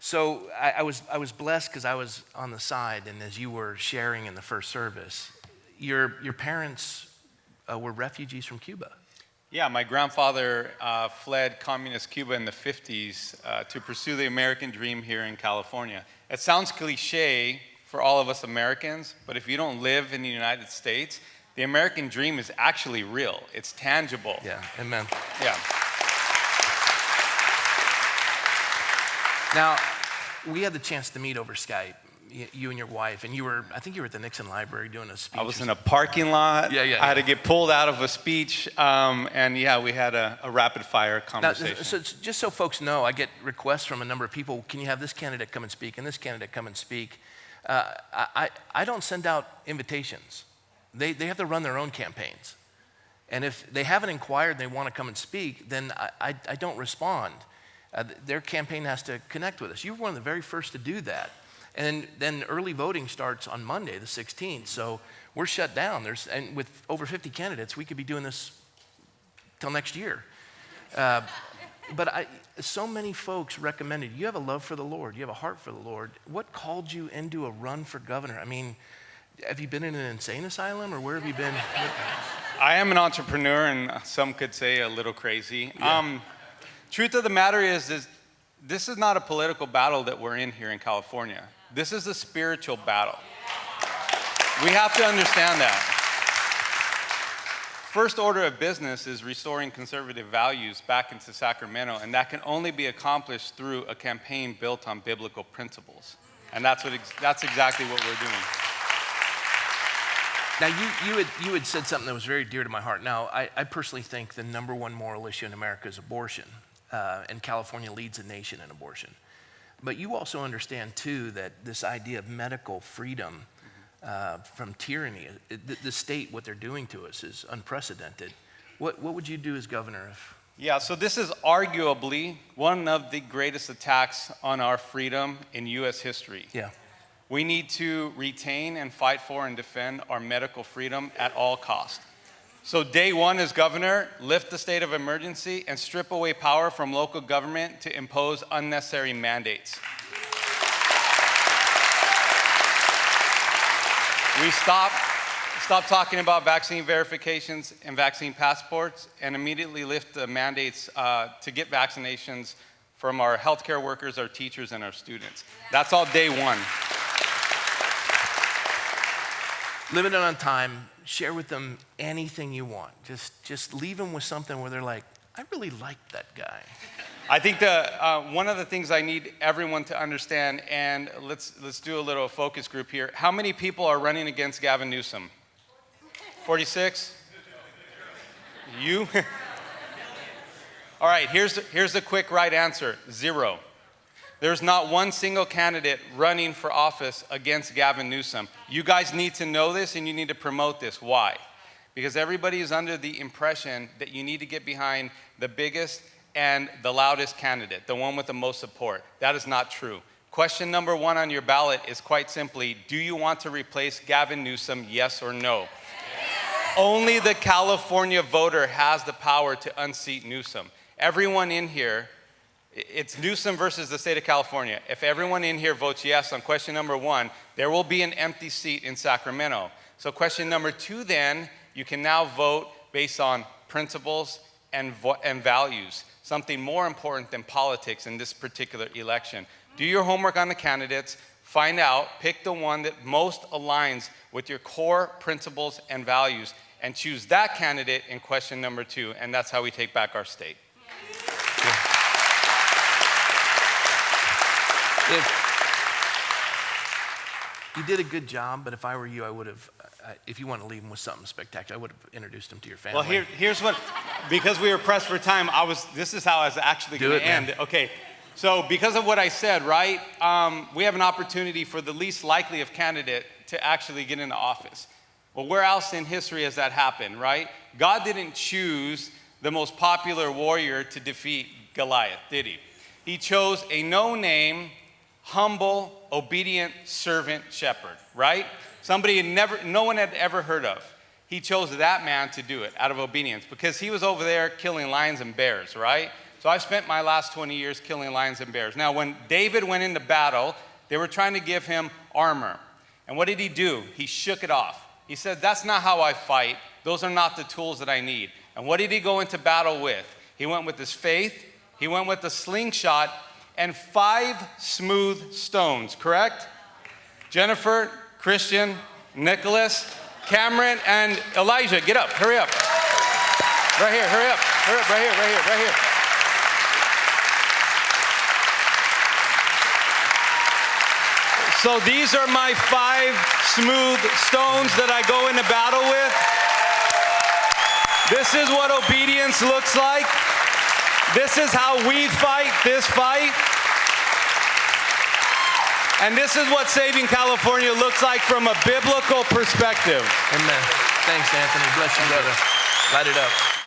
So I was blessed because I was on the side, and as you were sharing in the first service, your parents were refugees from Cuba. Yeah, my grandfather fled communist Cuba in the 50s to pursue the American dream here in California. It sounds cliche for all of us Americans, but if you don't live in the United States, the American dream is actually real. It's tangible. Yeah, amen. Yeah. Now, we had the chance to meet over Skype, you and your wife, and I think you were at the Nixon Library doing a speech. I was in a parking lot. Yeah. I had to get pulled out of a speech, and yeah, we had a rapid fire conversation. Now, so just so folks know, I get requests from a number of people, can you have this candidate come and speak, and this candidate come and speak? I don't send out invitations. They have to run their own campaigns. And if they haven't inquired and they want to come and speak, then I don't respond. Their campaign has to connect with us. You were one of the very first to do that. And then early voting starts on Monday, the 16th. So we're shut down. And with over 50 candidates, we could be doing this till next year. But so many folks recommended, you have a love for the Lord. You have a heart for the Lord. What called you into a run for governor? I mean, have you been in an insane asylum, or where have you been? I am an entrepreneur, and some could say a little crazy. Yeah. Truth of the matter is this is not a political battle that we're in here in California. This is a spiritual battle. We have to understand that. First order of business is restoring conservative values back into Sacramento, and that can only be accomplished through a campaign built on biblical principles. And that's exactly what we're doing. Now, you had said something that was very dear to my heart. Now, I personally think the number one moral issue in America is abortion, and California leads the nation in abortion. But you also understand, too, that this idea of medical freedom from tyranny, the state, what they're doing to us is unprecedented. What would you do as governor if... Yeah, so this is arguably one of the greatest attacks on our freedom in U.S. history. Yeah. We need to retain and fight for and defend our medical freedom at all costs. So day one as governor, lift the state of emergency and strip away power from local government to impose unnecessary mandates. We stop talking about vaccine verifications and vaccine passports and immediately lift the mandates to get vaccinations from our healthcare workers, our teachers, and our students. That's all day one. Limited on time, share with them anything you want. Just leave them with something where they're like, I really like that guy. I think one of the things I need everyone to understand, and let's do a little focus group here. How many people are running against Gavin Newsom? 46? You? All right, here's the quick right answer, 0. There's not one single candidate running for office against Gavin Newsom. You guys need to know this and you need to promote this. Why? Because everybody is under the impression that you need to get behind the biggest and the loudest candidate, the one with the most support. That is not true. Question number 1 on your ballot is quite simply, do you want to replace Gavin Newsom, yes or no? Yes. Only the California voter has the power to unseat Newsom. Everyone in here, it's Newsom versus the state of California. If everyone in here votes yes on question number 1, there will be an empty seat in Sacramento. So question number 2 then, you can now vote based on principles and values, something more important than politics in this particular election. Do your homework on the candidates, find out, pick the one that most aligns with your core principles and values, and choose that candidate in question number 2, and that's how we take back our state. Yeah. You did a good job, but if I were you, I would have, if you want to leave them with something spectacular, I would have introduced them to your family. Well, here's what, because we were pressed for time, this is how I was actually going to end. Okay, so because of what I said, right, we have an opportunity for the least likely of candidate to actually get into office. Well, where else in history has that happened, right? God didn't choose the most popular warrior to defeat Goliath, did he? He chose a no-name, humble, obedient servant shepherd, right? Somebody no one had ever heard of. He chose that man to do it out of obedience because he was over there killing lions and bears, right? So I've spent my last 20 years killing lions and bears. Now, when David went into battle, they were trying to give him armor. And what did he do? He shook it off. He said, that's not how I fight. Those are not the tools that I need. And what did he go into battle with? He went with his faith, he went with the slingshot, and 5 smooth stones, correct? Jennifer, Christian, Nicholas, Cameron, and Elijah, get up, hurry up. Right here, hurry up, right here, right here, right here. So these are my 5 smooth stones that I go into battle with. This is what obedience looks like. This is how we fight this fight. And this is what saving California looks like from a biblical perspective. Amen. Thanks, Anthony. Bless you, brother. Light it up.